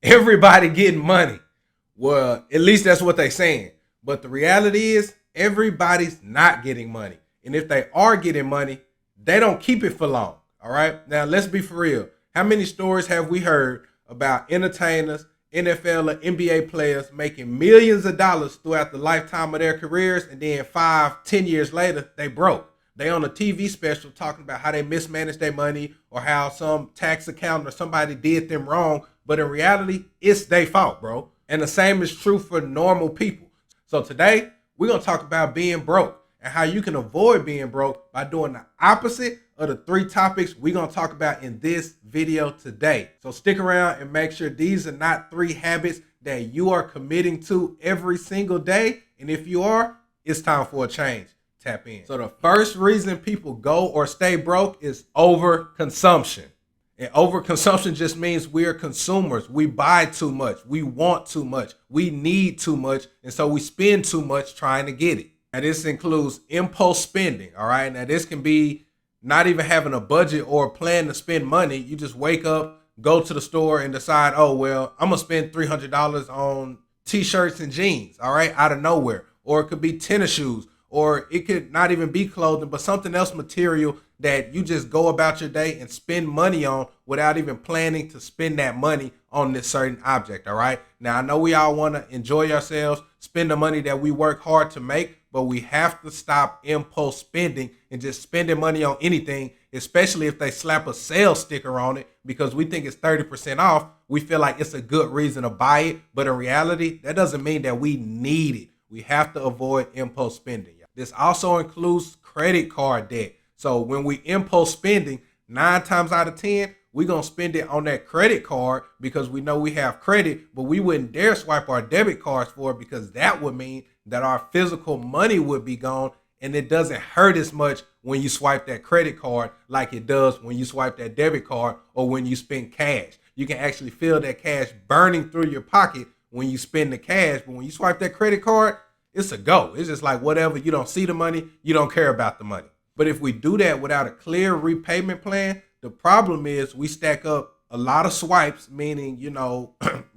Everybody getting money. Well, at least that's what they're saying. But the reality is everybody's not getting money. And if they are getting money, they don't keep it for long. All right. Now let's be for real. How many stories have we heard about entertainers, NFL or NBA players making millions of dollars throughout the lifetime of their careers, and then 5, 10 years later, they broke? They on a TV special talking about how they mismanaged their money or how some tax accountant or somebody did them wrong. But in reality, it's their fault, bro. And the same is true for normal people. So today, we're going to talk about being broke and how you can avoid being broke by doing the opposite of the 3 topics we're going to talk about in this video today. So stick around and make sure these are not 3 habits that you are committing to every single day. And if you are, it's time for a change. Tap in. So the first reason people go or stay broke is overconsumption. And overconsumption just means we are consumers. We buy too much. We want too much. We need too much. And so we spend too much trying to get it. And this includes impulse spending. All right. Now this can be not even having a budget or a plan to spend money. You just wake up, go to the store and decide, oh, well, I'm going to spend $300 on t-shirts and jeans. All right. Out of nowhere. Or it could be tennis shoes. Or it could not even be clothing, but something else material that you just go about your day and spend money on without even planning to spend that money on this certain object, all right? Now, I know we all want to enjoy ourselves, spend the money that we work hard to make, but we have to stop impulse spending and just spending money on anything, especially if they slap a sales sticker on it because we think it's 30% off. We feel like it's a good reason to buy it, but in reality, that doesn't mean that we need it. We have to avoid impulse spending. This also includes credit card debt. So when we impulse spending, 9 times out of 10, we're going to spend it on that credit card because we know we have credit, but we wouldn't dare swipe our debit cards for it because that would mean that our physical money would be gone, and it doesn't hurt as much when you swipe that credit card like it does when you swipe that debit card or when you spend cash. You can actually feel that cash burning through your pocket when you spend the cash, but when you swipe that credit card, it's a go. It's just like whatever. You don't see the money. You don't care about the money. But if we do that without a clear repayment plan, the problem is we stack up a lot of swipes, meaning,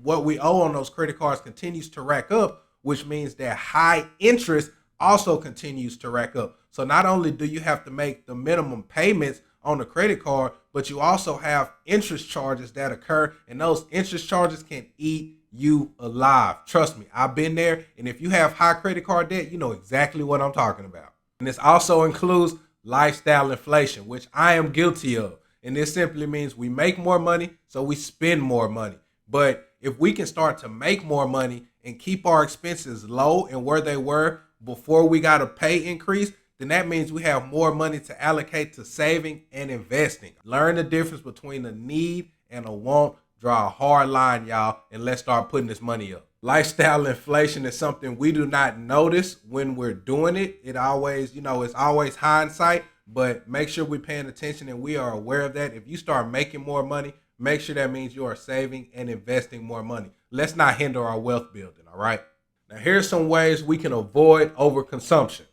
what we owe on those credit cards continues to rack up, which means that high interest also continues to rack up. So not only do you have to make the minimum payments on the credit card, but you also have interest charges that occur, and those interest charges can eat you alive. Trust me, I've been there. And if you have high credit card debt, you know exactly what I'm talking about. And this also includes lifestyle inflation, which I am guilty of. And this simply means we make more money, so we spend more money. But if we can start to make more money and keep our expenses low and where they were before we got a pay increase, then that means we have more money to allocate to saving and investing. Learn the difference between a need and a want. Draw a hard line, y'all, and let's start putting this money up. Lifestyle inflation is something we do not notice when we're doing it. It always, it's always hindsight, but make sure we're paying attention and we are aware of that. If you start making more money, make sure that means you are saving and investing more money. Let's not hinder our wealth building, all right? Now, here's some ways we can avoid overconsumption.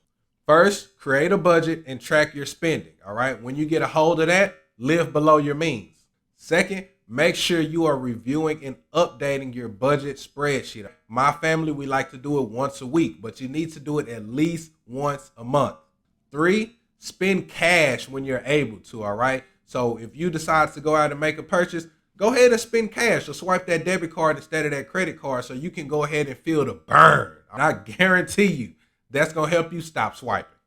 First, create a budget and track your spending, all right? When you get a hold of that, live below your means. Second, make sure you are reviewing and updating your budget spreadsheet. My family, we like to do it once a week, but you need to do it at least once a month. 3, spend cash when you're able to, all right? So if you decide to go out and make a purchase, go ahead and spend cash or swipe that debit card instead of that credit card so you can go ahead and feel the burn. And I guarantee you that's going to help you stop swiping.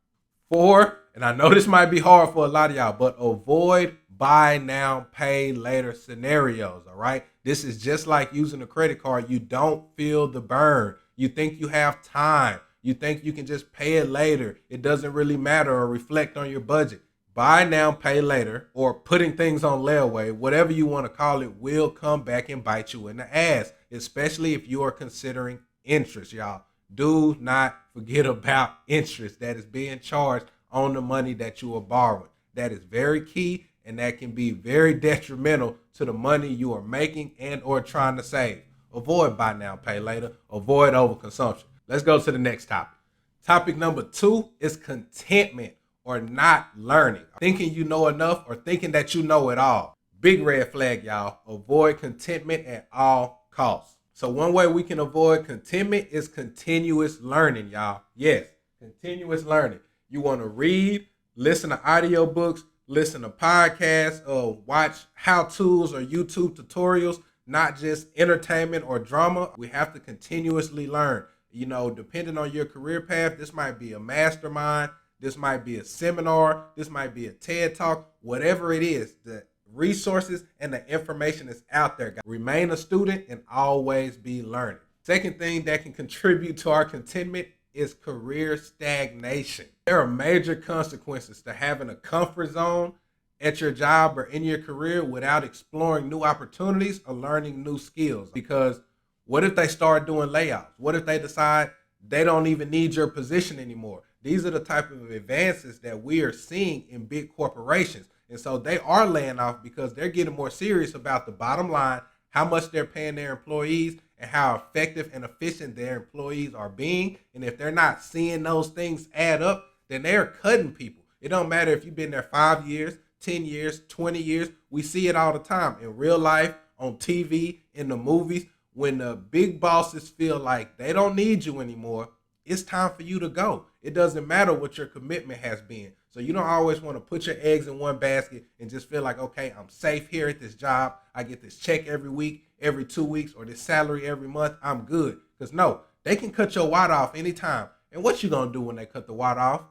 4, and I know this might be hard for a lot of y'all, but avoid buy now, pay later scenarios, all right? This is just like using a credit card. You don't feel the burn. You think you have time. You think you can just pay it later. It doesn't really matter or reflect on your budget. Buy now, pay later, or putting things on layaway, whatever you want to call it, will come back and bite you in the ass, especially if you are considering interest, y'all. Do not forget about interest that is being charged on the money that you are borrowing. That is very key. And that can be very detrimental to the money you are making and or trying to save. Avoid buy now, pay later. Avoid overconsumption. Let's go to the next topic. Topic number 2 is contentment or not learning. Thinking you know enough or thinking that you know it all. Big red flag, y'all. Avoid contentment at all costs. So one way we can avoid contentment is continuous learning, y'all. Yes, continuous learning. You want to read, listen to audiobooks, listen to podcasts, watch how-tos or YouTube tutorials, not just entertainment or drama. We have to continuously learn. You know, depending on your career path, this might be a mastermind, this might be a seminar, this might be a TED Talk, whatever it is, the resources and the information is out there, guys. Remain a student and always be learning. Second thing that can contribute to our contentment is career stagnation. There are major consequences to having a comfort zone at your job or in your career without exploring new opportunities or learning new skills. Because what if they start doing layoffs? What if they decide they don't even need your position anymore? These are the type of advances that we are seeing in big corporations. And so they are laying off because they're getting more serious about the bottom line, how much they're paying their employees, and how effective and efficient their employees are being. And if they're not seeing those things add up, then they're cutting people. It don't matter if you've been there 5 years, 10 years, 20 years. We see it all the time in real life, on TV, in the movies. When the big bosses feel like they don't need you anymore, it's time for you to go. It doesn't matter what your commitment has been. So you don't always want to put your eggs in one basket and just feel like, okay, I'm safe here at this job. I get this check every week, every 2 weeks, or this salary every month. I'm good. Because no, they can cut your water off anytime. And what you going to do when they cut the water off?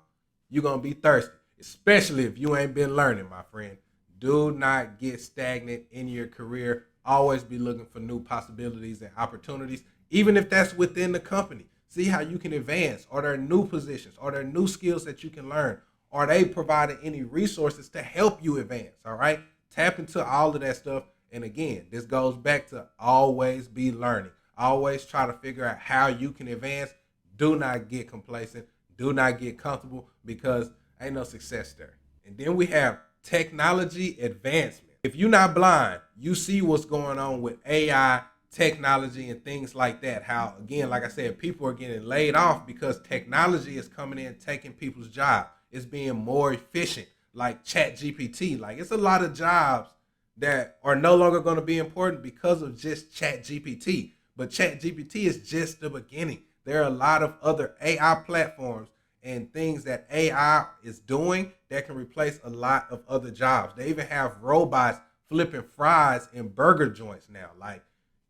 You're going to be thirsty, especially if you ain't been learning, my friend. Do not get stagnant in your career. Always be looking for new possibilities and opportunities, even if that's within the company. See how you can advance. Are there new positions? Are there new skills that you can learn? Are they providing any resources to help you advance? All right. Tap into all of that stuff. And again, this goes back to always be learning. Always try to figure out how you can advance. Do not get complacent. Do not get comfortable, because ain't no success there. And then we have technology advancement. If you're not blind, you see what's going on with AI, technology, and things like that. How, again, like I said, people are getting laid off because technology is coming in, taking people's jobs. It's being more efficient, like ChatGPT. Like, it's a lot of jobs that are no longer going to be important because of just ChatGPT. But ChatGPT is just the beginning. There are a lot of other AI platforms and things that AI is doing that can replace a lot of other jobs. They even have robots flipping fries in burger joints now. Like,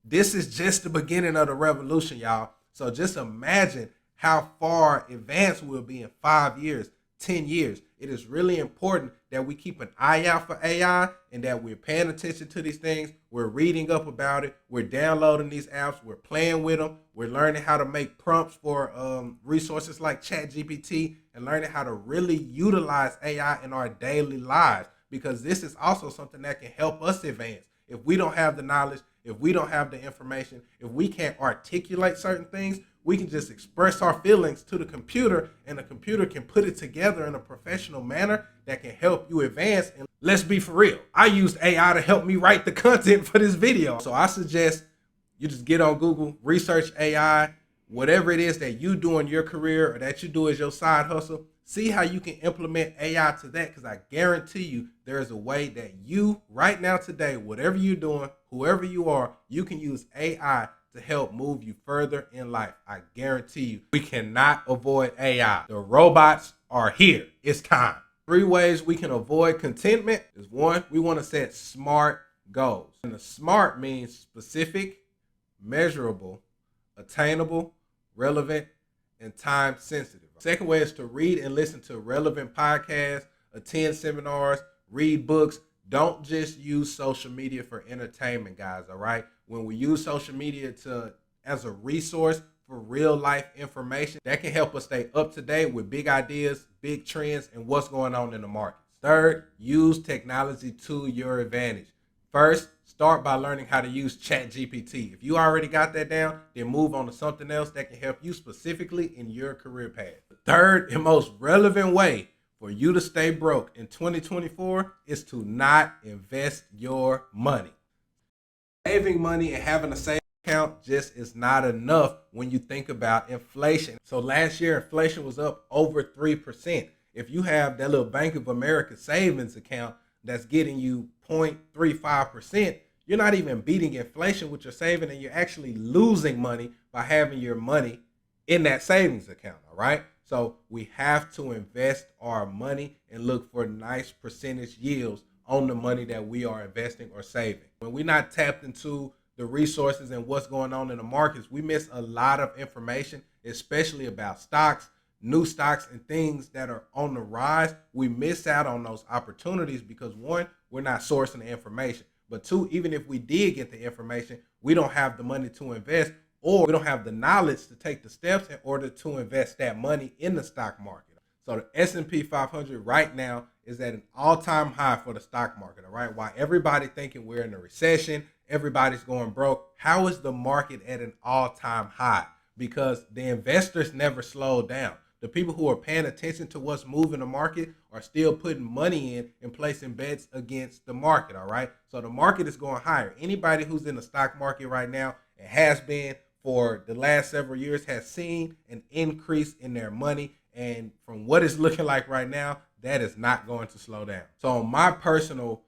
this is just the beginning of the revolution, y'all. So just imagine how far advanced we'll be in 5 years, 10 years. It is really important that we keep an eye out for AI and that we're paying attention to these things. We're reading up about it. We're downloading these apps. We're playing with them. We're learning how to make prompts for resources like ChatGPT and learning how to really utilize AI in our daily lives, because this is also something that can help us advance. If we don't have the knowledge, if we don't have the information, if we can't articulate certain things, we can just express our feelings to the computer, and the computer can put it together in a professional manner that can help you advance. And let's be for real, I used AI to help me write the content for this video. So I suggest you just get on Google, research AI, whatever it is that you do in your career or that you do as your side hustle. See how you can implement AI to that, because I guarantee you there is a way that you, right now today, whatever you're doing, whoever you are, you can use AI to help move you further in life. I guarantee you, we cannot avoid AI. The robots are here. It's time. 3 ways we can avoid contentment is: 1, we want to set SMART goals. And the SMART means specific, measurable, attainable, relevant, and time sensitive. Second way is to read and listen to relevant podcasts, attend seminars, read books. Don't just use social media for entertainment, guys, all right? When we use social media as a resource for real life information, that can help us stay up to date with big ideas, big trends, and what's going on in the market. Third, use technology to your advantage. First, start by learning how to use ChatGPT. If you already got that down, then move on to something else that can help you specifically in your career path. The third and most relevant way for you to stay broke in 2024 is to not invest your money. Saving money and having a savings account just is not enough when you think about inflation. So last year, inflation was up over 3%. If you have that little Bank of America savings account that's getting you 0.35%, you're not even beating inflation with your saving, and you're actually losing money by having your money in that savings account. All right. So we have to invest our money and look for nice percentage yields on the money that we are investing or saving. When we're not tapped into the resources and what's going on in the markets, we miss a lot of information, especially about stocks, new stocks, and things that are on the rise. We miss out on those opportunities because, one, we're not sourcing the information. But two, even if we did get the information, we don't have the money to invest, or we don't have the knowledge to take the steps in order to invest that money in the stock market. So the S&P 500 right now is at an all-time high for the stock market, all right? While everybody thinking we're in a recession, everybody's going broke, how is the market at an all-time high? Because the investors never slowed down. The people who are paying attention to what's moving the market are still putting money in and placing bets against the market, all right? So the market is going higher. Anybody who's in the stock market right now and has been for the last several years has seen an increase in their money. And from what it's looking like right now, that is not going to slow down. So on my personal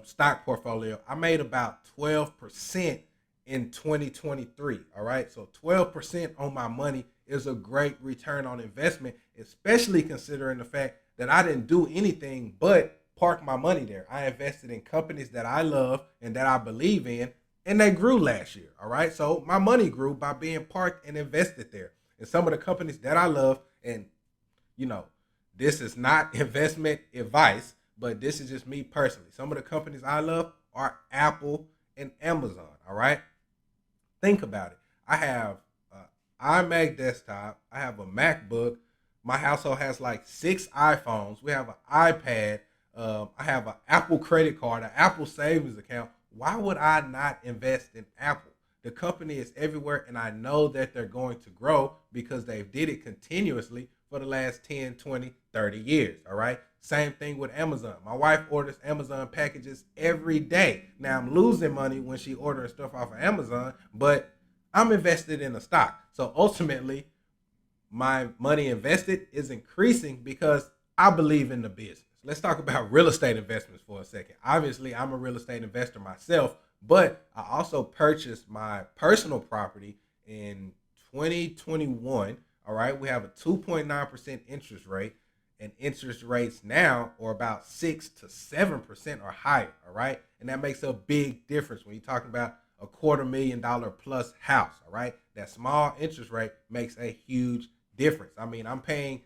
stock portfolio, I made about 12% in 2023. All right. So 12% on my money is a great return on investment, especially considering the fact that I didn't do anything but park my money there. I invested in companies that I love and that I believe in, and they grew last year. All right. So my money grew by being parked and invested there. And some of the companies that I love, and this is not investment advice, but this is just me personally. Some of the companies I love are Apple and Amazon. All right. Think about it. I have an iMac desktop. I have a MacBook. My household has like 6 iPhones. We have an iPad. I have an Apple credit card, an Apple savings account. Why would I not invest in Apple? The company is everywhere, and I know that they're going to grow because they've did it continuously for the last 10, 20, 30 years, all right? Same thing with Amazon. My wife orders Amazon packages every day. Now, I'm losing money when she ordering stuff off of Amazon, but I'm invested in a stock. So ultimately, my money invested is increasing because I believe in the business. Let's talk about real estate investments for a second. Obviously, I'm a real estate investor myself, but I also purchased my personal property in 2021. All right, we have a 2.9% interest rate, and interest rates now are about 6 to 7% or higher. All right, and that makes a big difference when you're talking about a $250,000 plus house. All right, that small interest rate makes a huge difference. I mean, I'm paying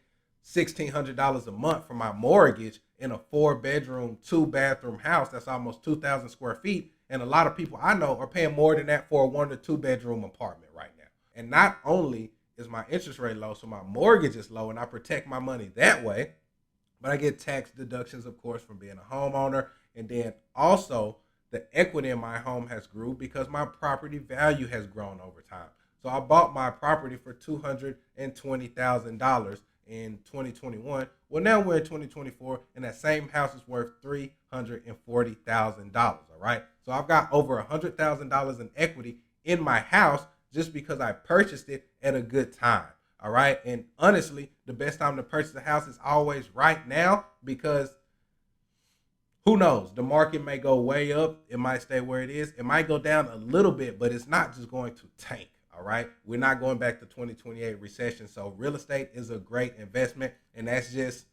$1,600 a month for my mortgage in a 4-bedroom, 2-bathroom house that's almost 2,000 square feet. And a lot of people I know are paying more than that for a 1 to 2-bedroom apartment right now. And not only is my interest rate low, so my mortgage is low, and I protect my money that way, but I get tax deductions, of course, from being a homeowner. And then also the equity in my home has grew because my property value has grown over time. So I bought my property for $220,000 in 2021. Well, now we're in 2024, and that same house is worth $340,000. All right. So I've got over $100,000 in equity in my house just because I purchased it at a good time. All right. And honestly, the best time to purchase a house is always right now, because who knows? The market may go way up. It might stay where it is. It might go down a little bit, but it's not just going to tank. All right. We're not going back to 2028 recession. So real estate is a great investment. And that's just,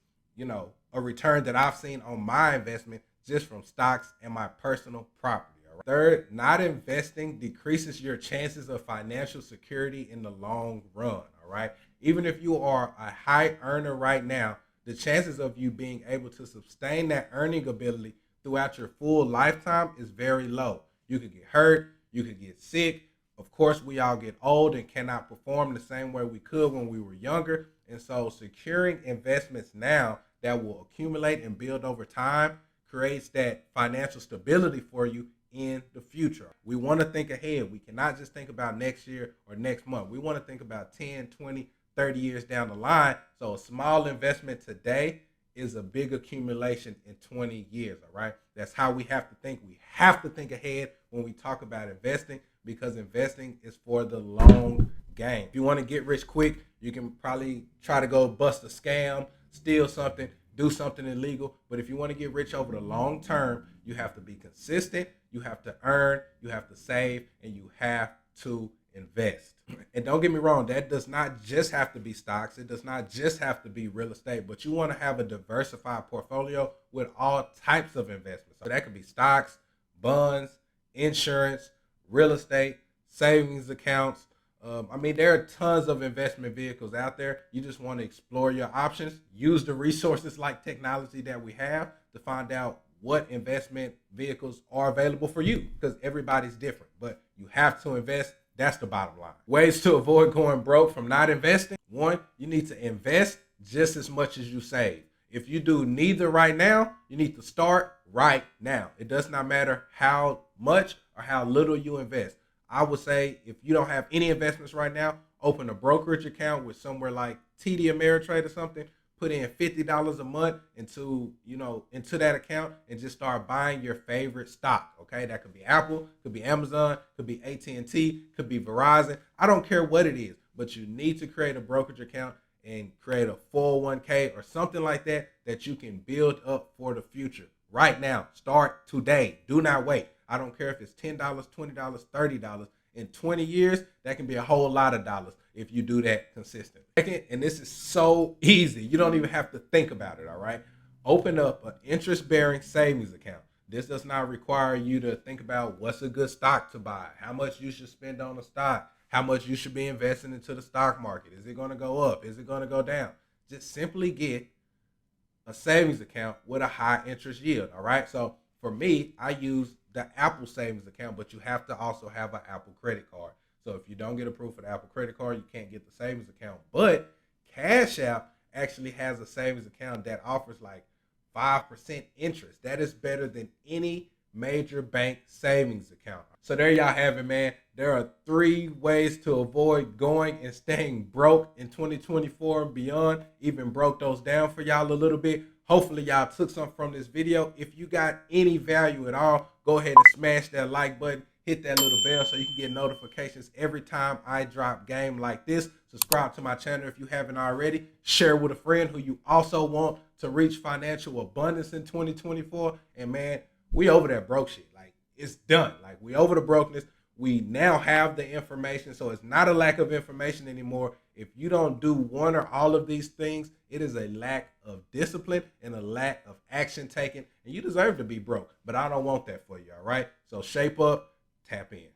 a return that I've seen on my investment just from stocks and my personal property. All right? Third, not investing decreases your chances of financial security in the long run. All right. Even if you are a high earner right now, the chances of you being able to sustain that earning ability throughout your full lifetime is very low. You could get hurt. You could get sick. Of course, we all get old and cannot perform the same way we could when we were younger. And so securing investments now that will accumulate and build over time creates that financial stability for you in the future. We want to think ahead. We cannot just think about next year or next month. We want to think about 10, 20, 30 years down the line. So a small investment today is a big accumulation in 20 years. All right. That's how we have to think. We have to think ahead when we talk about investing, because investing is for the long game. If you want to get rich quick, you can probably try to go bust a scam, steal something. do something illegal. But if you want to get rich over the long term, you have to be consistent, you have to earn, you have to save, and you have to invest. And don't get me wrong, that does not just have to be stocks. It does not just have to be real estate, but you want to have a diversified portfolio with all types of investments. So that could be stocks, bonds, insurance, real estate, savings accounts. There are tons of investment vehicles out there. You just want to explore your options. Use the resources like technology that we have to find out what investment vehicles are available for you, because everybody's different, but you have to invest. That's the bottom line. Ways to avoid going broke from not investing. One, you need to invest just as much as you save. If you do neither right now, you need to start right now. It does not matter how much or how little you invest. I would say if you don't have any investments right now, open a brokerage account with somewhere like TD Ameritrade or something. Put in $50 a month into that account and just start buying your favorite stock. Okay, that could be Apple, could be Amazon, could be AT&T, could be Verizon. I don't care what it is, but you need to create a brokerage account and create a 401k or something like that that you can build up for the future. Right now, start today. Do not wait. I don't care if it's $10, $20, $30. In 20 years, that can be a whole lot of dollars if you do that consistently. Second, and this is so easy, you don't even have to think about it, all right? Open up an interest-bearing savings account. This does not require you to think about what's a good stock to buy, how much you should spend on a stock, how much you should be investing into the stock market. Is it going to go up? Is it going to go down? Just simply get a savings account with a high interest yield, all right? So for me, I use the Apple savings account, but you have to also have an Apple credit card. So if you don't get approved for the Apple credit card, you can't get the savings account. But Cash App actually has a savings account that offers like 5% interest. That is better than any major bank savings account. So there y'all have it, man. There are 3 ways to avoid going and staying broke in 2024 and beyond. Even broke those down for y'all a little bit. Hopefully y'all took something from this video. If you got any value at all, go ahead and smash that like button. Hit that little bell so you can get notifications every time I drop game like this. Subscribe to my channel if you haven't already. Share with a friend who you also want to reach financial abundance in 2024. And man, we over that broke shit. Like, it's done. Like, we over the brokenness. We now have the information, so it's not a lack of information anymore. If you don't do one or all of these things, it is a lack of discipline and a lack of action taken, and you deserve to be broke. But I don't want that for you, all right? So shape up, tap in.